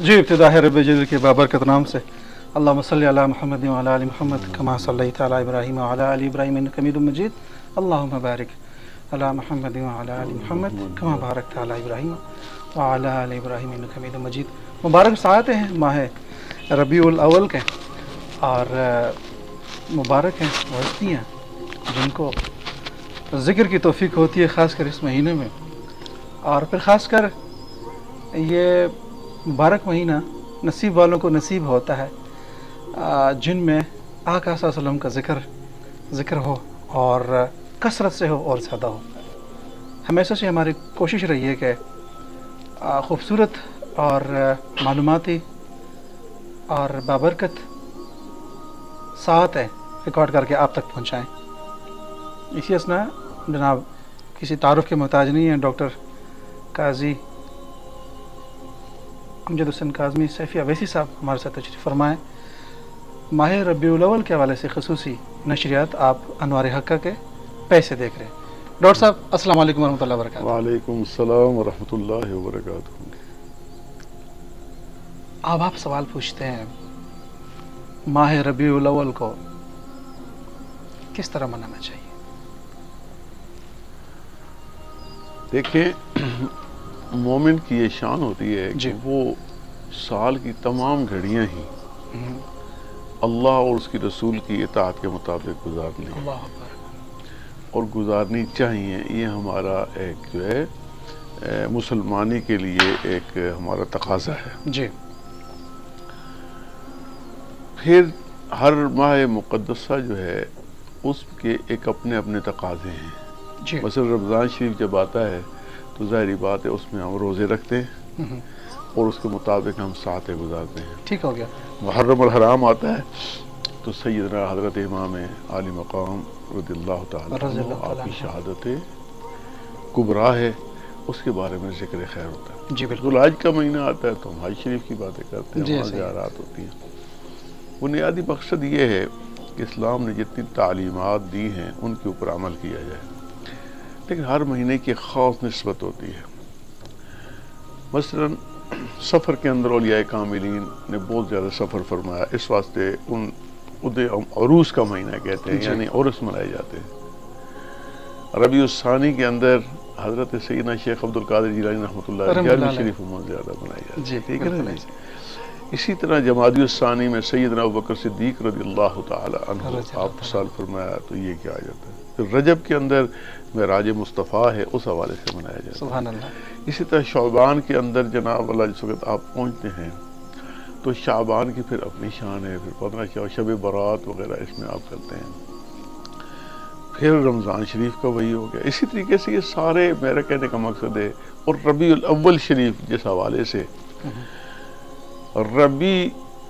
جی ابتدا ہے رب جل کے بابرکت نام سے اللہم صلی علی محمد وعلی آل محمد کما صلیت علی ابراہیم وعلی آل ابراہیم انک حمید مجید اللہم بارک علی محمد وعلی آل محمد کما بارکت علی ابراہیم وعلی آل ابراہیم انک حمید مجید۔ مبارک ساعتیں ہیں ماہ ربیع الاول کے، اور مبارک ہیں وہ ہستیاں جن کو ذکر کی توفیق ہوتی ہے، خاص کر اس مہینے میں، اور پھر خاص کر یہ مبارک مہینہ نصیب والوں کو نصیب ہوتا ہے جن میں آقا صلی اللہ علیہ وسلم کا ذکر ہو، اور کثرت سے ہو اور زیادہ ہو۔ ہمیشہ سے ہماری کوشش رہی ہے کہ خوبصورت اور معلوماتی اور بابرکت ساعتیں ریکارڈ کر کے آپ تک پہنچائیں۔ اسی اسنا جناب کسی تعارف کے محتاج نہیں ہیں، ڈاکٹر قاضی امجد حسین کاظمی سیفی اویسی صاحب ہمارے ساتھ تشریف فرمائیں۔ ماہ ربیع الاول کے حوالے سے خصوصی نشریات آپ انوار حقہ کے پیسے دیکھ رہے ہیں۔ ڈاکٹر صاحب السلام علیکم ورحمۃ اللہ وبرکاتہ۔ وعلیکم السلام ورحمۃ اللہ وبرکاتہ۔ اب آپ سوال پوچھتے ہیں ماہ ربیع الاول کو کس طرح منانا چاہیے؟ دیکھیں، مومن کی یہ شان ہوتی ہے جی۔ کہ وہ سال کی تمام گھڑیاں ہی اللہ اور اس کی رسول کی اطاعت کے مطابق گزار لیں، اللہ اکبر، اور گزارنی چاہیے۔ یہ ہمارا ایک جو ہے مسلمانی کے لیے ایک ہمارا تقاضا ہے۔ جی۔ پھر ہر ماہ مقدسہ جو ہے اس کے ایک اپنے اپنے تقاضے ہیں۔ جی۔ مثلا رمضان شریف جب آتا ہے تو ظاہری بات ہے اس میں ہم روزے رکھتے ہیں اور اس کے مطابق ہم ساعتیں گزارتے ہیں۔ ٹھیک ہو گیا۔ محرم الحرام آتا ہے تو سیدنا حضرت امام عالی مقام رضی اللہ تعالیٰ عنہ آپ کی شہادت کبریٰ ہے، اس کے بارے میں ذکر خیر ہوتا ہے۔ جی بالکل۔ ذوالحج کا مہینہ آتا ہے تو ہم حج شریف کی باتیں کرتے ہیں، جی وہاں زیارات ہوتی ہیں۔ بنیادی مقصد یہ ہے کہ اسلام نے جتنی تعلیمات دی ہیں ان کے اوپر عمل کیا جائے، لیکن ہر مہینے کی خاص نسبت ہوتی ہے۔ مثلا سفر کے اندر اولیاء کاملین نے بہت زیادہ سفر فرمایا، اس واسطے ان عروس کا مہینہ کہتے ہیں، یعنی عرس منائے جاتے ہیں۔ ربیع الثانی کے اندر حضرت سیدنا شیخ عبد القادر جیلانی رحمۃ اللہ علیہ شریف بہت زیادہ منائی جاتی ہے۔ جی ٹھیک ہے نا؟ اسی طرح جمادی الثانی میں سیدنا ابوبکر صدیق رضی اللہ تعالی عنہ آپ سال فرمایا تو یہ کیا جاتا ہے۔ پھر رجب کے اندر معراج مصطفیٰ ہے، اس حوالے سے منایا جاتا ہے۔ سبحان اللہ۔ اسی طرح شعبان کے اندر جناب اللہ جس وقت آپ پہنچتے ہیں تو شعبان کی پھر اپنی شان ہے، پھر 15 شب برات وغیرہ اس میں آپ کرتے ہیں۔ پھر رمضان شریف کا وہی ہو گیا۔ اسی طریقے سے یہ سارے میرا کہنے کا مقصد ہے۔ اور ربیع الاول شریف جس حوالے سے ربیع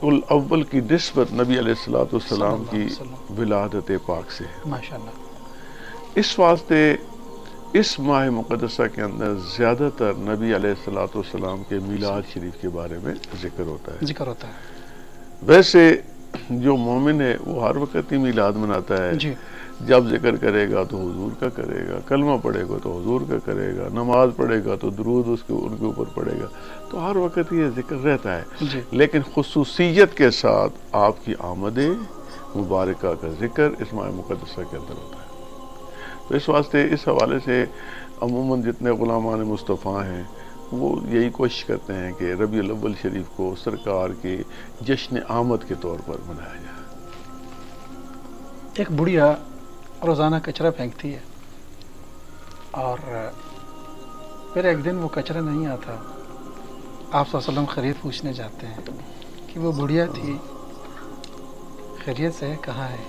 الاول کی نسبت نبی علیہ السلام کی ولادت پاک سے ہے، ماشاءاللہ۔ اس واسطے اس ماہ مقدسہ کے اندر زیادہ تر نبی علیہ السلام کے میلاد شریف کے بارے میں ذکر ہوتا ہے۔ ویسے جو مومن ہے وہ ہر وقت ہی میلاد مناتا ہے، جی۔ جب ذکر کرے گا تو حضور کا کرے گا، کلمہ پڑھے گا تو حضور کا کرے گا، نماز پڑھے گا تو درود ان کے اوپر پڑھے گا، تو ہر وقت یہ ذکر رہتا ہے۔ جی۔ لیکن خصوصیت کے ساتھ آپ کی آمد مبارکہ کا ذکر اس ماہ مقدسہ کے اندر ہوتا ہے۔ تو اس واسطے اس حوالے سے عموماً جتنے غلامان مصطفیٰ ہیں وہ یہی کوشش کرتے ہیں کہ ربیع الاول شریف کو سرکار کے جشن آمد کے طور پر منایا جائے۔ ایک بڑھیا روزانہ کچرا پھینکتی ہے، اور پھر ایک دن وہ کچرا نہیں آتا، آپ صلی اللہ علیہ وسلم خیریت پوچھنے جاتے ہیں کہ وہ بڑھیا تھی، خیریت سے کہاں ہے؟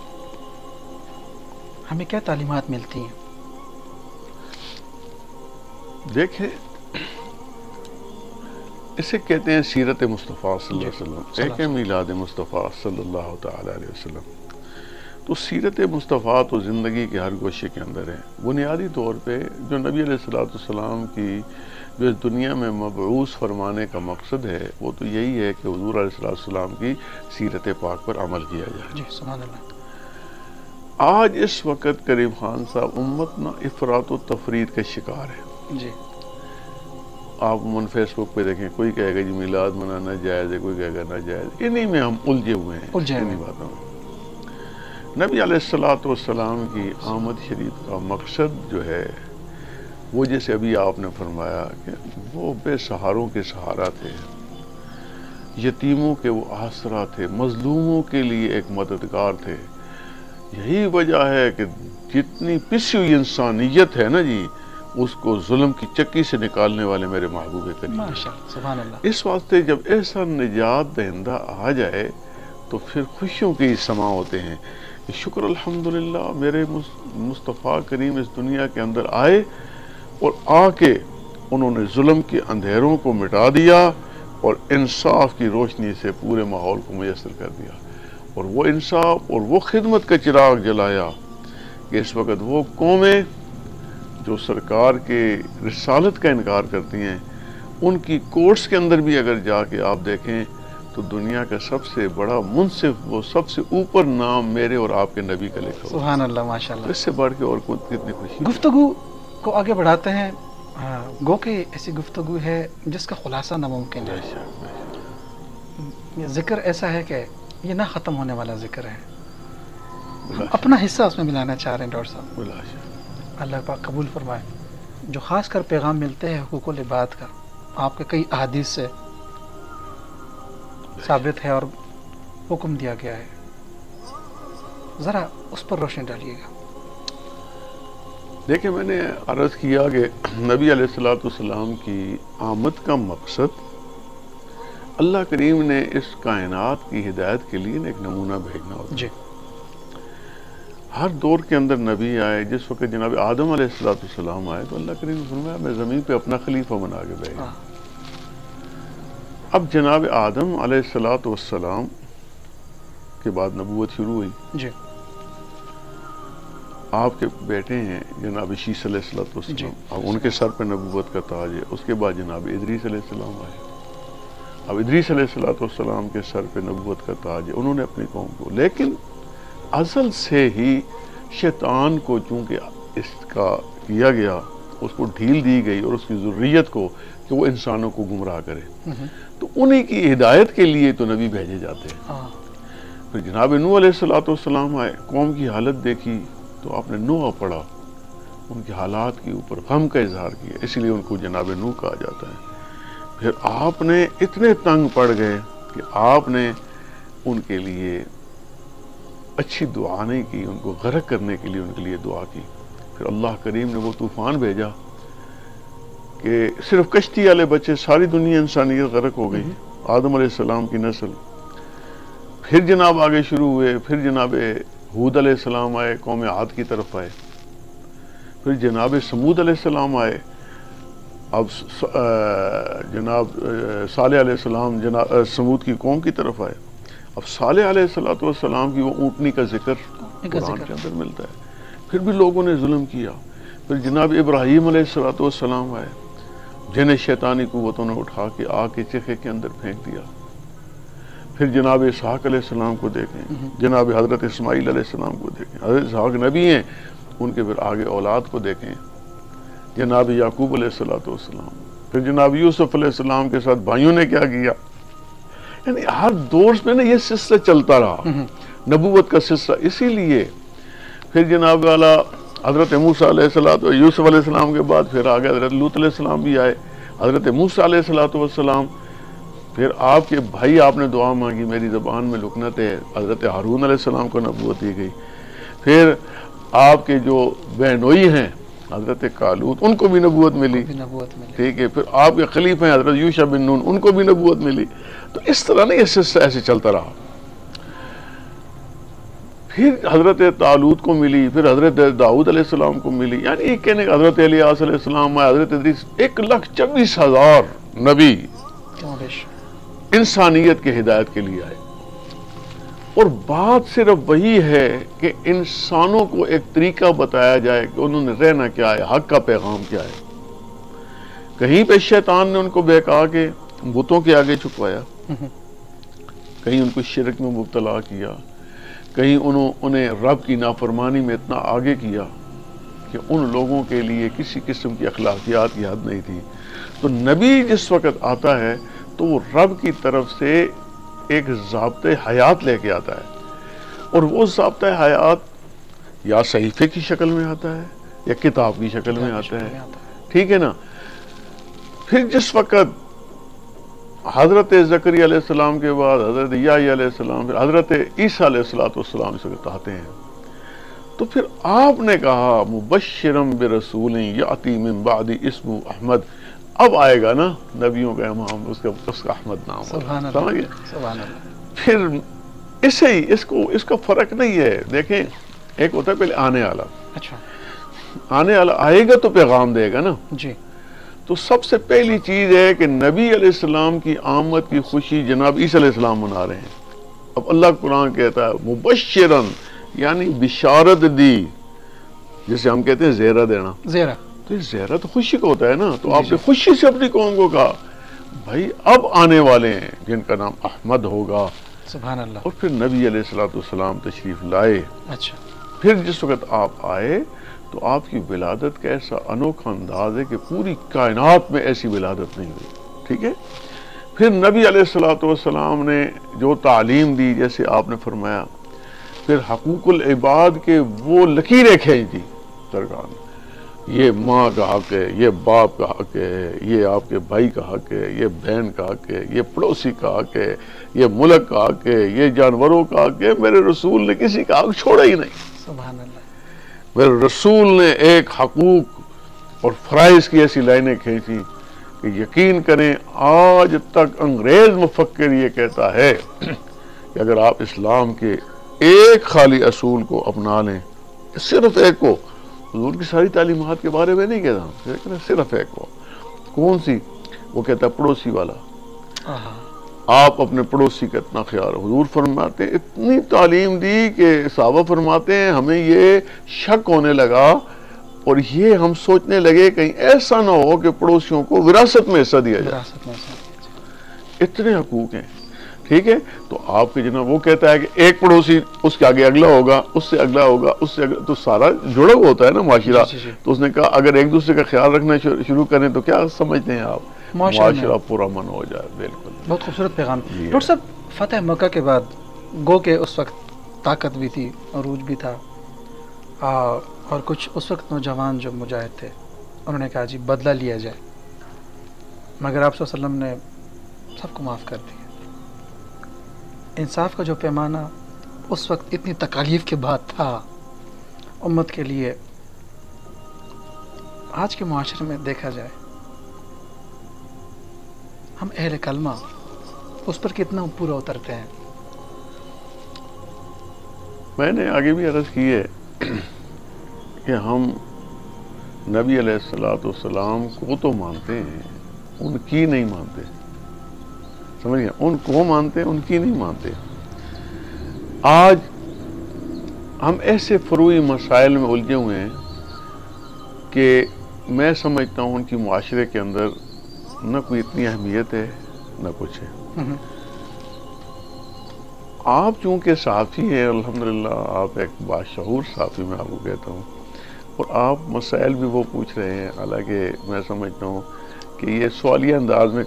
ہمیں کیا تعلیمات ملتی ہیں؟ دیکھیں، اسے کہتے ہیں سیرت مصطفیٰ صلی اللہ علیہ وسلم، ایک ہے میلاد مصطفیٰ صلی اللہ تعالی علیہ وسلم۔ تو سیرت مصطفیٰ تو زندگی کے ہر گوشے کے اندر ہے۔ بنیادی طور پہ جو نبی علیہ السلام کی جو اس دنیا میں مبعوث فرمانے کا مقصد ہے وہ تو یہی ہے کہ حضور علیہ السلام کی سیرت پاک پر عمل کیا جائے۔ جی سبحان اللہ۔ آج اس وقت کریم خان صاحب امت نہ افراط و تفرید کا شکار ہے۔ جی۔ آپ من فیس بک پہ دیکھیں، کوئی کہے گا جی میلاد منانا جائز ہے، کوئی کہے گا ناجائز، انہی میں ہم الجھے ہوئے ہیں انہی باتوں میں۔ نبی علیہ السلام کی آمد شریف کا مقصد جو ہے وہ جیسے ابھی آپ نے فرمایا کہ وہ بے سہاروں کے سہارا تھے، یتیموں کے وہ آسرا تھے، مظلوموں کے لیے ایک مددگار تھے۔ یہی وجہ ہے کہ جتنی پسی ہوئی انسانیت ہے نا جی، اس کو ظلم کی چکی سے نکالنے والے میرے محبوب کریم۔ ماشاءاللہ، سبحان اللہ۔ اس واسطے جب ایسا نجات دہندہ آ جائے تو پھر خوشیوں کے سما ہوتے ہیں کہ شکر الحمدللہ میرے مصطفیٰ کریم اس دنیا کے اندر آئے اور آ کے انہوں نے ظلم کے اندھیروں کو مٹا دیا اور انصاف کی روشنی سے پورے ماحول کو میسر کر دیا، اور وہ انصاف اور وہ خدمت کا چراغ جلایا کہ اس وقت وہ قومیں جو سرکار کے رسالت کا انکار کرتی ہیں، ان کی کورٹس کے اندر بھی اگر جا کے آپ دیکھیں تو دنیا کا سب سے بڑا منصف، وہ سب سے اوپر نام میرے اور آپ کے نبی کا لکھا ہوا۔ سبحان اللہ، ماشاءاللہ۔ اس سے بڑھ کے اور کتنی خوشی۔ گفتگو کو آگے بڑھاتے ہیں، گو کہ ایسی گفتگو ہے جس کا خلاصہ ناممکن ہے۔ یہ ذکر ایسا ہے کہ یہ نہ ختم ہونے والا ذکر ہے، ہم اپنا حصہ اس میں ملانا چاہ رہے ہیں ڈاکٹر صاحب۔ اللہ پاک قبول فرمائے۔ جو خاص کر پیغام ملتے ہیں حقوق العباد کا، آپ کے کئی احادیث سے ثابت ہے اور حکم دیا گیا ہے، ذرا اس پر روشنی ڈالیے گا۔ دیکھیں، میں نے عرض کیا کہ نبی علیہ السلام کی آمد کا مقصد اللہ کریم نے اس کائنات کی ہدایت کے لیے ایک نمونہ بھیجنا ہوتا ہے۔ جی، ہر دور کے اندر نبی آئے۔ جس وقت جناب آدم علیہ السلام آئے تو اللہ کریم نے فرمایا میں زمین پہ اپنا خلیفہ بنا کے بھیجا۔ اب جناب آدم علیہ السلام کے بعد نبوت شروع ہوئی۔ جی، آپ کے بیٹے ہیں جناب شیس علیہ السلام، اب ان کے سر پہ نبوت کا تاج ہے۔ اس کے بعد جناب ادریس علیہ السلام آئے، اب ادریس علیہ السلام کے سر پہ نبوت کا تاج ہے۔ انہوں نے اپنی قوم کو، لیکن ازل سے ہی شیطان کو چونکہ اس کا کیا گیا، اس کو ڈھیل دی گئی اور اس کی ذریت کو کہ وہ انسانوں کو گمراہ کرے، تو انہی کی ہدایت کے لیے تو نبی بھیجے جاتے ہیں۔ پھر جناب نوح علیہ السلام آئے، قوم کی حالت دیکھی تو آپ نے نوح پڑھا، ان کے حالات کے اوپر غم کا اظہار کیا، اسی لیے ان کو جناب نوح کہا جاتا ہے۔ پھر آپ نے اتنے تنگ پڑ گئے کہ آپ نے ان کے لیے اچھی دعا نہیں کی، ان کو غرق کرنے کے لیے ان کے لیے دعا کی۔ پھر اللہ کریم نے وہ طوفان بھیجا کہ صرف کشتی والے بچے، ساری دنیا انسانیت غرق ہو گئی، آدم علیہ السلام کی نسل۔ پھر جناب آگے شروع ہوئے، پھر جناب ہود علیہ السلام آئے، قوم عاد کی طرف آئے، پھر جناب سمود علیہ السلام آئے، اب جناب صالح علیہ السلام جناب سمود کی قوم کی طرف آئے۔ اب صالح علیہ السلام کی وہ اونٹنی کا ذکر قرآن کے اندر ملتا ہے، پھر بھی لوگوں نے ظلم کیا۔ پھر جناب ابراہیم علیہ السلام آئے، جنہیں شیطانی قوتوں نے اٹھا کے آگ کے چکھے کے اندر پھینک دیا۔ پھر جناب اسحاق علیہ السلام کو دیکھیں، جناب حضرت اسماعیل علیہ السلام کو دیکھیں، حضرت اسحاق نبی ہیں، ان کے پھر آگے اولاد کو دیکھیں، جناب یعقوب علیہ السلام، پھر جناب یوسف علیہ السلام کے ساتھ بھائیوں نے کیا کیا۔ یعنی ہر دور میں نا یہ سلسلہ چلتا رہا، نبوت کا سلسلہ۔ اسی لیے پھر جناب والا حضرت موسیٰ علیہ السلام، یوسف علیہ السلام کے بعد پھر آگے حضرت لوط علیہ السلام بھی آئے، حضرت موسیٰ علیہ السلام، پھر آپ کے بھائی آپ نے دعا مانگی، میری زبان میں لکنت ہے، حضرت ہارون علیہ السلام کو نبوت دی گئی۔ پھر آپ کے جو بہنوئی ہیں حضرت کالوت، ان کو بھی نبوت ملی، ٹھیک ہے۔ پھر آپ کے خلیفہ ہیں حضرت یوشع بن نون، ان کو بھی نبوت ملی۔ تو اس طرح نہیں، اس سلسلہ ایسے چلتا رہا۔ پھر حضرت طالوت کو ملی، پھر حضرت داؤد علیہ السلام کو ملی، یعنی ایک کہنے کہ حضرت الیاس علیہ السلام آئے، حضرت ادریس، 1,24,000 نبی انسانیت کے ہدایت کے لیے آئے۔ اور بات صرف وہی ہے کہ انسانوں کو ایک طریقہ بتایا جائے کہ انہوں نے رہنا کیا ہے، حق کا پیغام کیا ہے۔ کہیں پہ شیطان نے ان کو بہکا کے بتوں کے آگے چھکوایا، کہیں ان کو شرک میں مبتلا کیا، کہیں انہیں رب کی نافرمانی میں اتنا آگے کیا کہ ان لوگوں کے لیے کسی قسم کی اخلاقیات کی حد نہیں تھی. تو نبی جس وقت آتا ہے تو وہ رب کی طرف سے ایک ضابطۂ حیات لے کے آتا ہے، اور وہ ضابطۂ حیات یا صحیفے کی شکل میں آتا ہے یا کتاب کی شکل میں آتا ہے. ٹھیک ہے نا. پھر جس وقت حضرت زکریا علیہ السلام کے بعد حضرت یحییٰ علیہ السلام، پھر حضرت عیسیٰ علیہ السلام اس وقت آتے ہیں، تو پھر آپ نے کہا مبشرم برسول یاتی من بعد اسمہ احمد. اب آئے گا نا نبیوں کا امام، اس کا احمد نام. سبحان سمجھ گئے؟ اللہ سبحان اللہ. پھر اسے ہی اس کا فرق نہیں ہے. دیکھیں ایک ہوتا ہے پہلے آنے والا، اچھا آنے والا آئے گا تو پیغام دے گا نا. جی. تو سب سے پہلی چیز ہے کہ نبی علیہ السلام کی آمد کی خوشی جناب عیسیٰ علیہ السلام منا رہے ہیں. اب اللہ قرآن کہتا ہے مبشرن، یعنی بشارت دی، جسے ہم کہتے ہیں زیرہ دینا. زیرہ، تو یہ زیرہ تو خوشی کا ہوتا ہے نا. تو آپ نے خوشی سے اپنی قوم کو کہا بھائی اب آنے والے ہیں جن کا نام احمد ہوگا. سبحان اللہ. اور پھر نبی علیہ السلام تشریف لائے. اچھا. پھر جس وقت آپ آئے تو آپ کی ولادت کا ایسا انوکھا انداز ہے کہ پوری کائنات میں ایسی ولادت نہیں ہوئی. ٹھیک ہے. پھر نبی علیہ السلام نے جو تعلیم دی، جیسے آپ نے فرمایا، پھر حقوق العباد کے وہ لکیریں کھینچ دی سرکار نے. یہ ماں کا حق ہے، یہ باپ کا حق ہے، یہ آپ کے بھائی کا حق ہے، یہ بہن کا حق ہے، یہ پڑوسی کا حق ہے، یہ ملک کا حق ہے، یہ جانوروں کا حق ہے. میرے رسول نے کسی کا حق چھوڑا ہی نہیں. سبحان اللہ. میرے رسول نے ایک حقوق اور فرائض کی ایسی لائنیں کھینچی کہ یقین کریں آج تک انگریز مفکر یہ کہتا ہے کہ اگر آپ اسلام کے ایک خالی اصول کو اپنا لیں، صرف ایک کو، حضور کی ساری تعلیمات کے بارے میں نہیں کہتا ہوں، لیکن صرف ایک کو. کون سی؟ وہ کہتا ہے پڑوسی والا. آپ اپنے پڑوسی کا اتنا خیال. حضور فرماتے ہیں اتنی تعلیم دی کہ صحابہ فرماتے ہیں ہمیں یہ شک ہونے لگا اور یہ ہم سوچنے لگے کہیں ایسا نہ ہو کہ پڑوسیوں کو وراثت میں حصہ دیا جائے. اتنے حقوق ہیں. ٹھیک ہے. تو آپ کے جناب وہ کہتا ہے کہ ایک پڑوسی، اس کے آگے اگلا ہوگا، اس سے اگلا ہوگا، اس سے اگلا، تو سارا جڑا ہوا ہوتا ہے نا معاشرہ. تو اس نے کہا اگر ایک دوسرے کا خیال رکھنا شروع کریں تو کیا سمجھتے ہیں آپ؟ معاشرہ پورا من ہو جائے. بالکل. بہت خوبصورت پیغام. ڈاکٹر صاحب فتح مکہ کے بعد گو کہ اس وقت طاقت بھی تھی، عروج بھی تھا، اور کچھ اس وقت نوجوان جو مجاہد تھے انہوں نے کہا جی بدلہ لیا جائے، مگر آپ صلی اللہ علیہ وسلم نے سب کو معاف کر دیا. انصاف کا جو پیمانہ اس وقت اتنی تکالیف کے بعد تھا امت کے لیے، آج کے معاشرے میں دیکھا جائے ہم اہل کلمہ اس پر کتنا پورا اترتے ہیں. میں نے آگے بھی عرض کی ہے کہ ہم نبی علیہ السلام کو تو مانتے ہیں، ان کی نہیں مانتے. سمجھ گئے؟ ان کو مانتے ہیں، ان کی نہیں مانتے. آج ہم ایسے فروعی مسائل میں الجھے ہوئے ہیں کہ میں سمجھتا ہوں ان کی معاشرے کے اندر نہ کوئی اتنی اہمیت ہے نہ کچھ ہے. آپ چونکہ صحافی ہیں، الحمدللہ آپ ایک باشعور صحافی میں آپ کو کہتا ہوں، اور آپ مسائل بھی وہ پوچھ رہے ہیں، حالانکہ میں سمجھتا ہوں کہ یہ سوالیہ انداز میں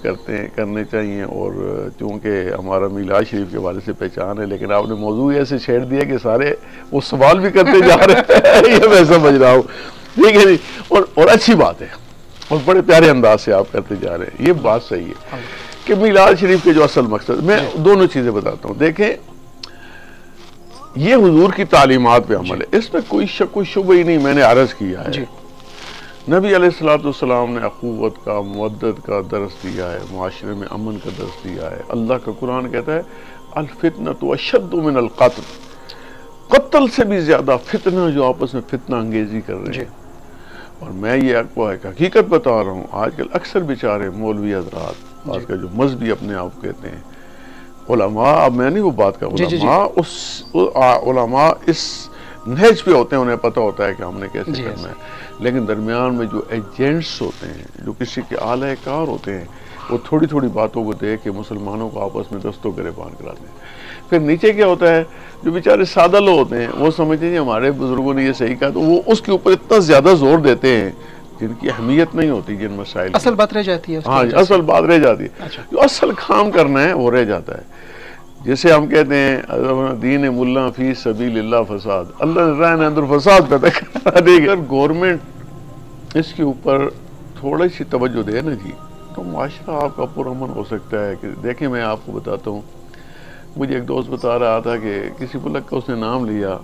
کرنے چاہیے، اور چونکہ ہمارا میلاد شریف کے حوالے سے پہچان ہے، لیکن آپ نے موضوع ایسے چھیڑ دیا کہ سارے وہ سوال بھی کرتے جا رہے ہیں. یہ میں سمجھ رہا ہوں. ٹھیک ہے جی. اور اچھی بات ہے، اور بڑے پیارے انداز سے آپ کرتے جا رہے ہیں. یہ بات صحیح ہے کہ میلاد شریف کے جو اصل مقصد، میں دونوں چیزیں بتاتا ہوں. دیکھیں یہ حضور کی تعلیمات پہ عمل ہے، اس میں کوئی شک و شبہ ہی نہیں. میں نے عرض کیا ہے نبی علیہ السلام نے اخوت کا، مودت کا درس دیا ہے، معاشرے میں امن کا درس دیا ہے. اللہ کا قرآن کہتا ہے الفتنۃ اشد من القتل، قتل سے بھی زیادہ فتنہ جو آپس میں فتنہ انگیزی کر رہے ہیں. اور میں یہ آپ کو ایک حقیقت بتا رہا ہوں، آج کل اکثر بیچارے مولوی حضرات، آج کل جو مذہبی اپنے آپ کہتے ہیں، علماء، اب میں نہیں وہ بات کر، علماء اس نہج پہ ہوتے ہیں، انہیں پتہ ہوتا ہے کہ ہم نے کیسے کرنا ہے. لیکن درمیان میں جو ایجنٹس ہوتے ہیں، جو کسی کے اعلی کار ہوتے ہیں، وہ تھوڑی تھوڑی باتوں کو دیکھ کے مسلمانوں کو آپس میں دستوں گریبان کراتے ہیں. پھر نیچے کیا ہوتا ہے, جو بیچارے سادہ لوگ ہوتے ہیں وہ سمجھتے ہیں ہمارے بزرگوں نے یہ صحیح کہا, تو وہ اس کے اوپر اتنا زیادہ زور دیتے ہیں جن کی اہمیت نہیں ہوتی, جن مسائل اصل بات رہ جاتی ہے. ہاں اصل بات رہ جاتی ہے. جو اصل کام کرنا ہے وہ رہ جاتا ہے. جیسے ہم کہتے ہیں دین ملا فی سبیل اللہ فساد, اللہ نے راہ اندر فساد پیدا کرا دے گا. اگر گورنمنٹ اس کے اوپر تھوڑی سی توجہ دے نا جی, تو معاشرہ آپ کا پرامن ہو سکتا ہے. کہ دیکھیں میں آپ کو بتاتا ہوں, مجھے ایک دوست بتا رہا تھا کہ کسی ملک کا اس نے نام لیا,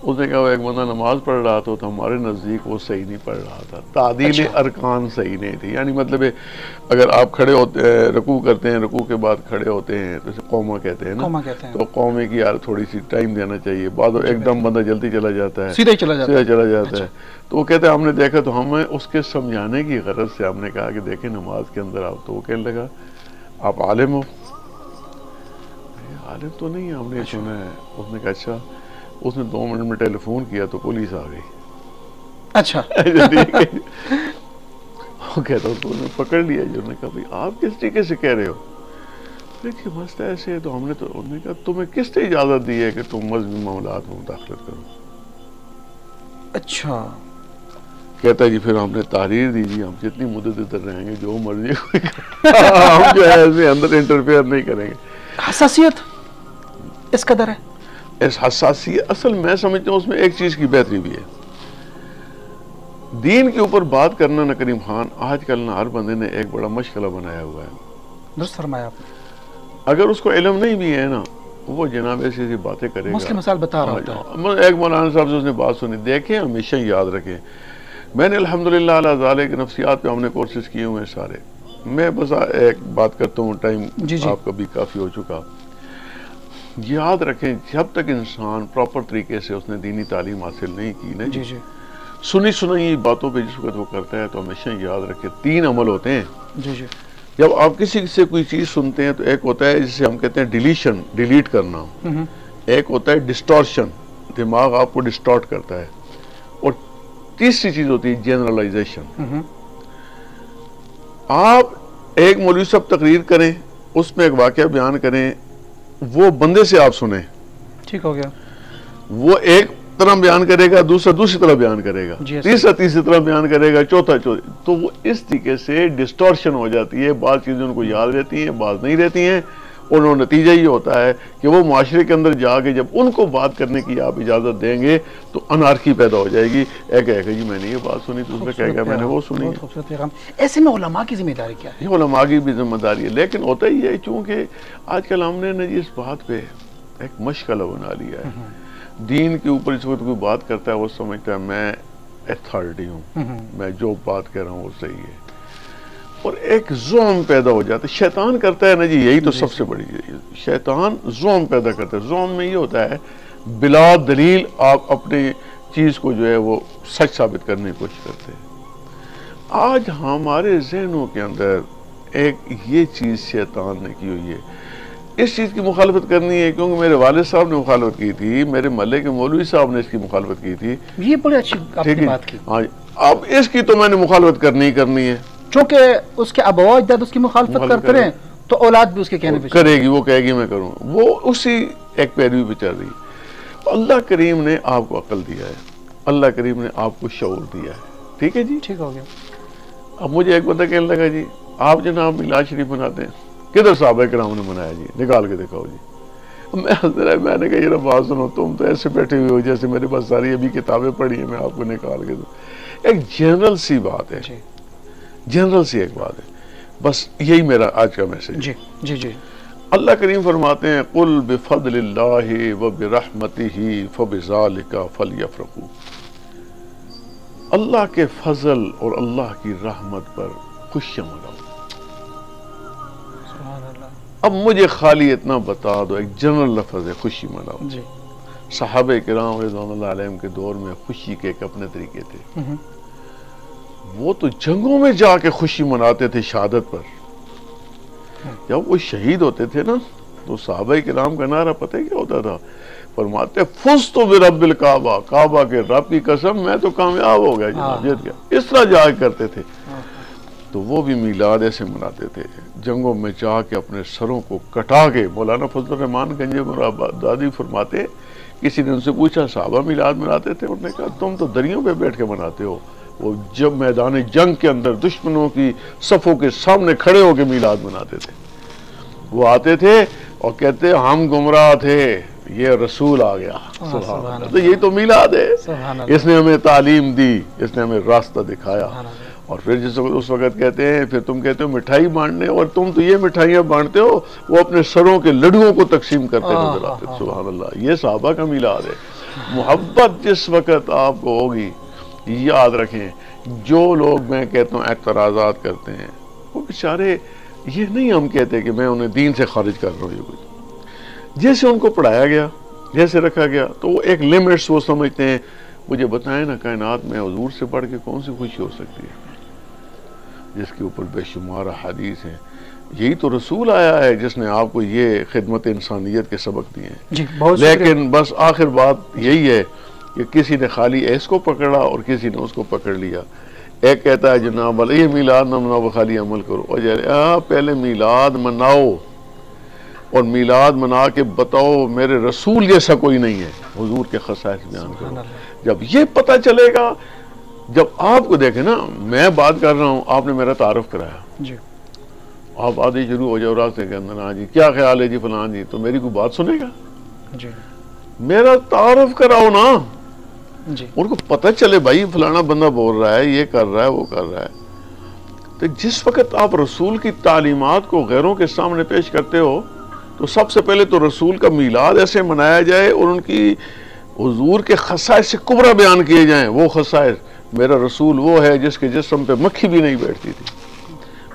اس نے کہا وہ ایک بندہ نماز پڑھ رہا تھا تو ہمارے نزدیک وہ صحیح نہیں پڑھ رہا تھا, تعدیل ارکان صحیح نہیں تھی. یعنی مطلب اگر آپ کھڑے ہوتے ہیں, رکوع کرتے ہیں, رکوع کے بعد کھڑے ہوتے ہیں, تو اسے قومہ کہتے ہیں نا, تو قومے کی یار تھوڑی سی ٹائم دینا چاہیے. بعد ایک دم بندہ جلدی چلا جاتا ہے, سیدھا چلا جاتا ہے. تو وہ کہتے ہیں ہم نے دیکھا تو ہمیں اس کے سمجھانے کی غرض سے ہم نے کہا کہ دیکھیں نماز کے اندر آپ, تو وہ کہنے لگا آپ عالم ہو. عالم تو نہیں ہے, ہم نے سنا ہے. اس نے کہا اچھا. اس نے 2 منٹ میں ٹیلی فون کیا تو پولیس آ گئی. اچھا وہ کہتا ہوں تو انہوں نے پکڑ لیا. جو نے کہا بھئی آپ کس طریقے سے کہہ رہے ہو, دیکھیے مسئلہ ایسے ہے. تو ہم نے تو انہوں نے کہا تمہیں کس نے اجازت دی ہے کہ تم مذہبی معاملات میں مداخلت کرو. اچھا. کہتا ہے جی پھر ہم نے تحریر دی جی, ہم جتنی مدت ادھر رہیں گے جو مرضی ہم جو ہے ایسے اندر انٹرفیئر نہیں کریں گے. حساسیت اس قدر ہے. اس حساسیت اصل میں سمجھتا ہوں اس میں ایک چیز کی بہتری بھی ہے. دین کے اوپر بات کرنا نا کریم خان, آج کل نا ہر بندے نے ایک بڑا مشغلہ بنایا ہوا ہے. درست فرمایا آپ نے. اگر اس کو علم نہیں بھی ہے نا, وہ جناب ایسی ایسی باتیں کرے گا. مسلم مثال بتا رہا ہوتا ہے. ایک مولانا صاحب سے اس نے بات سنی, دیکھیں ہمیشہ یاد رکھیں, میں نے الحمدللہ علی ذالک نفسیات پہ ہم نے کورسز کیے ہوئے ہیں سارے. میں بس ایک بات کرتا ہوں, ٹائم آپ کا بھی کافی ہو چکا. یاد رکھیں جب تک انسان پراپر طریقے سے اس نے دینی تعلیم حاصل نہیں کی نا, سنی سنائی باتوں پہ جس وقت وہ کرتا ہے, تو ہمیشہ یاد رکھیں 3 عمل ہوتے ہیں. جب آپ کسی سے کوئی چیز سنتے ہیں تو ایک ہوتا ہے جسے ہم کہتے ہیں ڈیلیشن, ڈیلیٹ کرنا. ایک ہوتا ہے ڈسٹورشن, دماغ آپ کو ڈسٹورٹ کرتا ہے. اور تیسری چیز ہوتی ہے جنرلائزیشن. آپ ایک مولوی صاحب تقریر کریں, اس میں ایک واقعہ بیان کریں, وہ بندے سے آپ سنیں, ٹھیک ہو گیا. وہ ایک طرح بیان کرے گا, دوسرا دوسری طرح بیان کرے گا, تیسرا تیسری طرح بیان کرے گا, چوتھا تو وہ اس طریقے سے ڈسٹورشن ہو جاتی ہے. بعض چیزیں ان کو یاد رہتی ہیں, بعض نہیں رہتی ہیں, اور نتیجہ یہ ہوتا ہے کہ وہ معاشرے کے اندر جا کے جب ان کو بات کرنے کی آپ اجازت دیں گے تو انارکی پیدا ہو جائے گی. ایک کہے گا جی میں نے یہ بات سنی, دوسرا کہے گا میں نے وہ سنی. ایسے میں علماء کی ذمہ داری کیا ہے؟ یہ علماء کی بھی ذمہ داری ہے, لیکن ہوتا ہی ہے چونکہ آج کل ہم نے اس بات پہ ایک مشغلہ بنا لیا ہے. دین کے اوپر اس وقت کوئی بات کرتا ہے وہ سمجھتا ہے میں اتھارٹی ہوں, میں جو بات کہہ رہا ہوں وہ صحیح ہے, اور ایک زوم پیدا ہو جاتا ہے. شیطان کرتا ہے نا جی, یہی تو سب سے بڑی چیز. شیطان زوم پیدا کرتا ہے. زوم میں یہ ہوتا ہے بلا دلیل آپ اپنی چیز کو جو ہے وہ سچ ثابت کرنے کی کوشش کرتے ہیں. آج ہمارے ذہنوں کے اندر ایک یہ چیز شیطان نے کی ہوئی ہے, اس چیز کی مخالفت کرنی ہے, کیونکہ میرے والد صاحب نے مخالفت کی تھی, میرے محلے کے مولوی صاحب نے اس کی مخالفت کی تھی. یہ بڑی اچھی آپ نے بات کی. ہاں, اب اس کی تو میں نے مخالفت کرنی ہے, چونکہ اس کے ابا اجداد اس کی مخالفت کرتے رہے تو اولاد بھی اس کے کہنے پہ کرے گی. وہ کہے گی میں کروں, وہ اسی ایک پیروی پہ چل رہی. اللہ کریم نے آپ کو عقل دیا ہے, اللہ کریم نے آپ کو شعور دیا ہے, ٹھیک ہے جی, ٹھیک ہو گیا. اب مجھے ایک بندہ کہنے لگا جی آپ جناب میلاد شریف مناتے ہیں, کدھر صحابہ کرام نے منایا جی, نکال کے دکھاؤ جی. میں نے کہا یہ بات سنو, تم تو ایسے بیٹھے ہوئے ہو جیسے میرے پاس ساری ابھی کتابیں پڑھی ہیں, میں آپ کو نکال کے دوں. ایک جنرل سی بات ہے, جنرل سی ایک بات ہے, بس یہی میرا آج کا میسج. جی جی جی. اللہ کریم فرماتے ہیں قل بفضل اللہ وبرحمتہ فبذالک فلیفرحوا. اللہ کے فضل اور اللہ کی رحمت پر خوشیاں مناؤ. اب مجھے خالی اتنا بتا دو, ایک جنرل لفظ ہے خوشی مناؤ. صحابہ کرام رضوان اللہ علیہم کے دور میں خوشی کے ایک اپنے طریقے تھے. وہ تو جنگوں میں جا کے خوشی مناتے تھے شہادت پر. جب وہ شہید ہوتے تھے نا تو صحابہ کرام کا نعرہ پتہ کیا ہوتا تھا, فرماتے فزت برب الکعبہ, کعبہ کے رب کی قسم میں تو کامیاب ہو گیا جناب, جیت گیا. اس طرح جا کرتے تھے. تو وہ بھی میلاد ایسے مناتے تھے، جنگوں میں جا کے اپنے سروں کو کٹا کے۔ مولانا فضل الرحمان گنج مرادآبادی فرماتے، کسی نے ان سے پوچھا صحابہ میلاد مناتے تھے؟ انہوں نے کہا تم تو دریوں پہ بیٹھ کے مناتے ہو، وہ جب میدان جنگ کے اندر دشمنوں کی صفوں کے سامنے کھڑے ہو کے میلاد مناتے تھے۔ وہ آتے تھے اور کہتے ہم گمراہ تھے، یہ رسول آ گیا، سبحان اللہ، تو یہی تو میلاد ہے، اس نے ہمیں تعلیم دی، اس نے ہمیں راستہ دکھایا۔ اور پھر اس وقت کہتے ہیں، پھر تم کہتے ہو مٹھائی بانٹنے، اور تم تو یہ مٹھائیاں بانٹتے ہو، وہ اپنے سروں کے لڈوؤں کو تقسیم کرتے نظر آتے تھے، سبحان اللہ۔ یہ صحابہ کا میلاد ہے۔ محبت جس وقت آپ کو ہوگی، یاد رکھیں جو لوگ میں کہتا ہوں اعتراضات کرتے ہیں، وہ بیچارے یہ نہیں ہم کہتے کہ میں انہیں دین سے خارج کر رہا ہوں، یہ کچھ جیسے ان کو پڑھایا گیا، جیسے رکھا گیا، تو وہ ایک لیمٹس وہ سمجھتے ہیں۔ مجھے بتائیں نا، کائنات میں حضور سے بڑھ کے کون سی خوشی ہو سکتی ہے، جس کے اوپر بے شمار حدیث ہیں۔ یہی تو رسول آیا ہے جس نے آپ کو یہ خدمت انسانیت کے سبق دیے ہیں۔ لیکن بس آخر بات یہی ہے کہ کسی نے خالی ایس کو پکڑا اور کسی نے اس کو پکڑ لیا۔ ایک کہتا ہے جناب یہ میلاد نہ مناؤ، خالی عمل کرو، اور پہلے میلاد مناؤ اور میلاد منا کے بتاؤ میرے رسول جیسا کوئی نہیں ہے، حضور کے خصائص بیان کرو۔ جب یہ پتہ چلے گا، جب آپ کو دیکھیں نا، میں بات کر رہا ہوں، آپ نے میرا تعارف کرایا جی، آپ آدھی شروع ہو جاؤ راستے کے اندر، ہاں جی کیا خیال ہے جی فلان جی، تو میری کوئی بات سنے گا جی؟ میرا تعارف کراؤ نا جی، ان کو پتہ چلے بھائی فلانا بندہ بول رہا ہے، یہ کر رہا ہے، وہ کر رہا ہے۔ تو جس وقت آپ رسول کی تعلیمات کو غیروں کے سامنے پیش کرتے ہو، تو سب سے پہلے تو رسول کا میلاد ایسے منایا جائے اور ان کی حضور کے خصائص کبریٰ بیان کیے جائیں۔ وہ خصائص، میرا رسول وہ ہے جس کے جسم پہ مکھی بھی نہیں بیٹھتی تھی،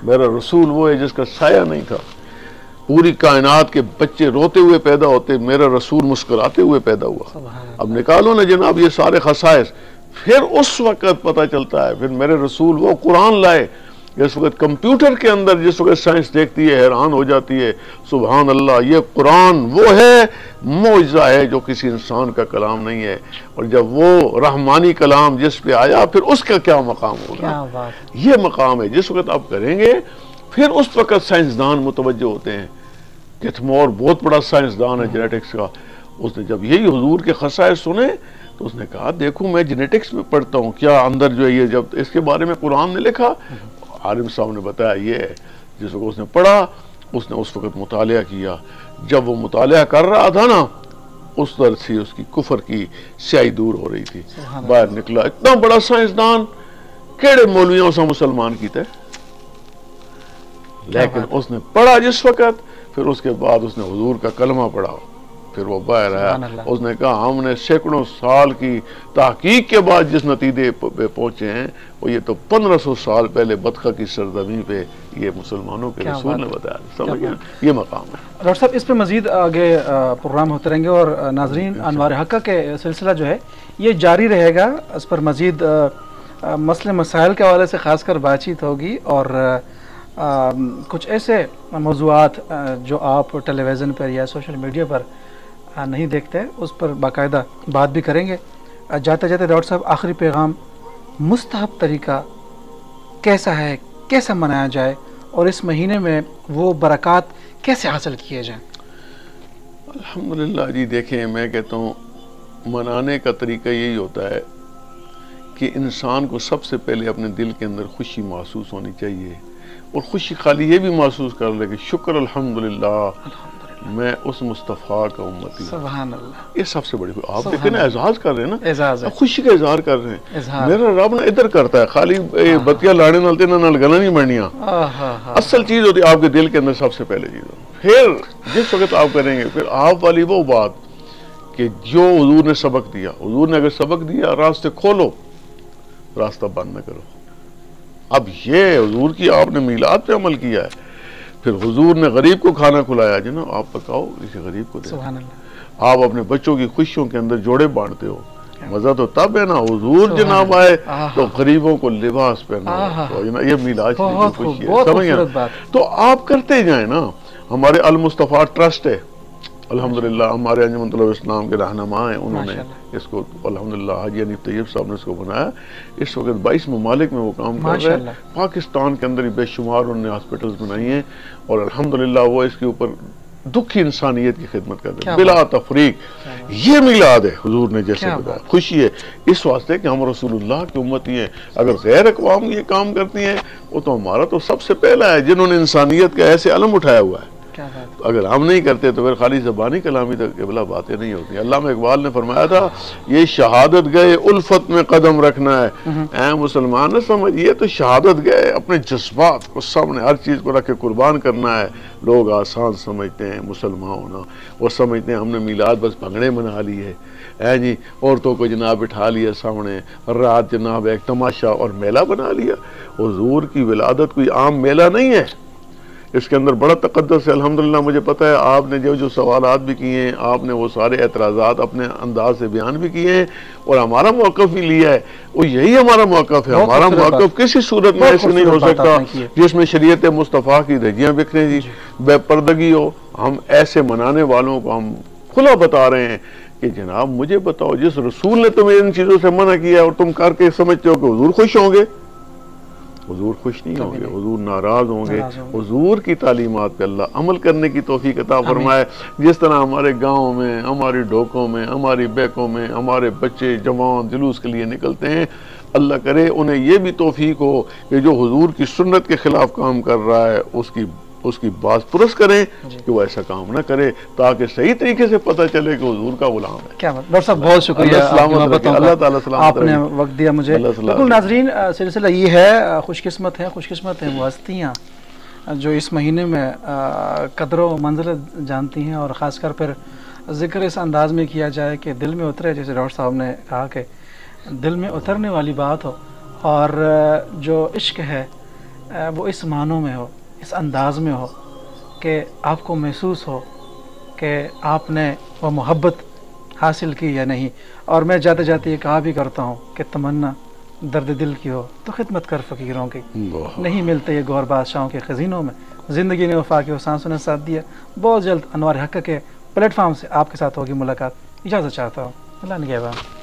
میرا رسول وہ ہے جس کا سایہ نہیں تھا، پوری کائنات کے بچے روتے ہوئے پیدا ہوتے، میرا رسول مسکراتے ہوئے پیدا ہوا۔ اب نکالو نا جناب یہ سارے خصائص، پھر اس وقت پتہ چلتا ہے، پھر میرے رسول وہ قرآن لائے جس وقت کمپیوٹر کے اندر، جس وقت سائنس دیکھتی ہے حیران ہو جاتی ہے، سبحان اللہ، یہ قرآن وہ ہے، معجزہ ہے جو کسی انسان کا کلام نہیں ہے۔ اور جب وہ رحمانی کلام جس پہ آیا، پھر اس کا کیا مقام ہوگا؟ یہ مقام ہے جس وقت آپ کریں گے، پھر اس وقت سائنسدان متوجہ ہوتے ہیں۔ کیتھمور بہت بڑا سائنسدان ہے جینیٹکس کا، اس نے جب یہی حضور کے خصائص سنے تو اس نے کہا دیکھو میں جینیٹکس میں پڑھتا ہوں، کیا اندر جو ہے یہ، جب اس کے بارے میں قرآن نے لکھا، عالم صاحب نے بتایا یہ ہے۔ جس وقت اس نے پڑھا، اس نے اس وقت مطالعہ کیا، جب وہ مطالعہ کر رہا تھا نا، اس طرح سے اس کی کفر کی سیاہی دور ہو رہی تھی، باہر نکلا اتنا بڑا سائنسدان، کیڑے مولویوں سے مسلمان کیتا ہے، لیکن اس نے پڑھا جس وقت، پھر اس کے بعد اس نے حضور کا کلمہ پڑھا، پھر وہ باہر آیا، اس نے کہا ہم نے سینکڑوں سال کی تحقیق کے بعد جس نتیجے پہ پہنچے ہیں، وہ یہ تو 1500 سال پہلے بطخہ کی سرزمین پہ یہ مسلمانوں کے رسول نے بتایا۔ سمجھ گئے؟ یہ مقام ہے ڈاکٹر صاحب۔ اس پہ مزید آگے پروگرام ہوتے رہیں گے، اور ناظرین انوار حقہ کے سلسلہ جو ہے یہ جاری رہے گا، اس پر مزید مسئلے مسائل کے حوالے سے خاص کر بات چیت ہوگی، اور کچھ ایسے موضوعات جو آپ ٹیلی ویژن پر یا سوشل میڈیا پر نہیں دیکھتے، اس پر باقاعدہ بات بھی کریں گے۔ جاتے جاتے ڈاکٹر صاحب آخری پیغام، مستحب طریقہ کیسا ہے، کیسا منایا جائے، اور اس مہینے میں وہ برکات کیسے حاصل کیے جائیں؟ الحمدللہ جی دیکھیں، میں کہتا ہوں منانے کا طریقہ یہی ہوتا ہے کہ انسان کو سب سے پہلے اپنے دل کے اندر خوشی محسوس ہونی چاہیے، اور خوشی خالی یہ بھی محسوس کر لے کہ شکر الحمدللہ میں اس مصطفیٰ کا امتی ہوں، سبحان اللہ۔ یہ سب سے بڑی آپ دیکھیں نا، اعزاز کر رہے ہیں نا، خوشی کا اظہار کر رہے ہیں، میرا رب نے ادھر کرتا ہے، خالی بتیا لاڑے نلتے نہ گلا نہیں بڑھنیاں، اصل چیز ہوتی ہے آپ کے دل کے اندر سب سے پہلے چیز۔ پھر جس وقت آپ کریں گے، پھر آپ والی وہ بات کہ جو حضور نے سبق دیا، حضور نے اگر سبق دیا راستے کھولو، راستہ بند نہ کرو۔ اب یہ حضور کی آپ نے میلاد پہ عمل کیا ہے، پھر حضور نے غریب کو کھانا کھلایا، جناب آپ پکاؤ کسی غریب کو دے، سبحان اللہ۔ آپ اپنے بچوں کی خوشیوں کے اندر جوڑے بانٹتے ہو، مزہ تو تب ہے نا، حضور جناب آئے تو غریبوں کو لباس پہنا، یہ میلاد کی خوشی ہے، سمجھ گئے؟ تو آپ کرتے جائیں نا۔ ہمارے المصطفیٰ ٹرسٹ ہے، الحمدللہ ہمارے انجمن طلباء اسلام کے رہنما ہیں، انہوں نے اس کو الحمدللہ حاجی حنیف طیب صاحب نے اس کو بنایا. اس وقت 22 ممالک میں وہ کام کر رہے ہیں. پاکستان کے اندر ہی بے شمار انہوں نے ہاسپٹلز بنائی ہیں اور الحمدللہ وہ اس کے اوپر دکھی انسانیت کی خدمت کرتے ہیں بلا تفریق. یہ میلاد ہے حضور نے جیسے بتایا، خوشی ہے اس واسطے کہ ہم رسول اللہ کی امتی ہیں. اگر غیر اقوام یہ کام کرتی ہیں وہ تو ہمارا تو سب سے پہلا ہے جنہوں نے انسانیت کا ایسے علم اٹھایا ہوا ہے. اگر ہم نہیں کرتے تو پھر خالی زبانی کلامی تک قبلہ باتیں نہیں ہوتی. علامہ اقبال نے فرمایا تھا یہ شہادت گئے الفت میں قدم رکھنا ہے. اے مسلمان نہ سمجھ، یہ تو شہادت گئے اپنے جذبات کو سامنے ہر چیز کو رکھ کے قربان کرنا ہے. لوگ آسان سمجھتے ہیں مسلمان ہونا، وہ سمجھتے ہیں ہم نے میلاد بس بھنگڑے منا لی ہے جی، عورتوں کو جناب بٹھا لیا سامنے، رات جناب ایک تماشا اور میلہ بنا لیا. حضور کی ولادت کوئی عام میلہ نہیں ہے، اس کے اندر بڑا تقدس ہے. الحمدللہ مجھے پتہ ہے آپ نے جو سوالات بھی کیے ہیں، آپ نے وہ سارے اعتراضات اپنے انداز سے بیان بھی کیے ہیں اور ہمارا موقف بھی لیا ہے. وہ یہی ہمارا موقف ہے. ہمارا موقف کسی صورت میں ایسے نہیں ہو سکتا جس میں شریعت مصطفیٰ کی دھجیاں بکھریں جی، بے پردگی ہو. ہم ایسے منانے والوں کو ہم کھلا بتا رہے ہیں کہ جناب مجھے بتاؤ جس رسول نے تمہیں ان چیزوں سے منع کیا اور تم کر کے سمجھتے ہو کہ حضور خوش ہوں گے. حضور خوش نہیں ہوں گے، حضور ناراض ہوں گے. حضور کی تعلیمات پہ اللہ عمل کرنے کی توفیق عطا فرمائے. جس طرح ہمارے گاؤں میں، ہماری ڈھوکوں میں، ہماری بیکوں میں ہمارے بچے جوان جلوس کے لیے نکلتے ہیں، اللہ کرے انہیں یہ بھی توفیق ہو کہ جو حضور کی سنت کے خلاف کام کر رہا ہے اس کی باز پرس کریں کہ وہ ایسا کام نہ کرے، تاکہ صحیح طریقے سے پتہ چلے کہ حضور کا غلام ہے. کیا بات ڈاکٹر صاحب، بہت شکریہ اللہ تعالیٰ سلامت آپ نے وقت دیا مجھے. بالکل ناظرین، سلسلہ یہ ہے خوش قسمت ہیں وہ ہستیاں جو اس مہینے میں قدر و منزلت جانتی ہیں، اور خاص کر پھر ذکر اس انداز میں کیا جائے کہ دل میں اترے، جیسے ڈاکٹر صاحب نے کہا کہ دل میں اترنے والی بات ہو، اور جو عشق ہے وہ اس معنوں میں ہو، اس انداز میں ہو کہ آپ کو محسوس ہو کہ آپ نے وہ محبت حاصل کی یا نہیں. اور میں جاتے جاتے یہ کہا بھی کرتا ہوں کہ تمنا درد دل کی ہو تو خدمت کر فقیروں کی. نہیں ملتے یہ گور بادشاہوں کے خزینوں میں. زندگی نے وفا کے حسان نے ساتھ دیا. بہت جلد انوار حق کے پلیٹ فارم سے آپ کے ساتھ ہوگی ملاقات. اجازت چاہتا ہوں. اللہ نگہبان.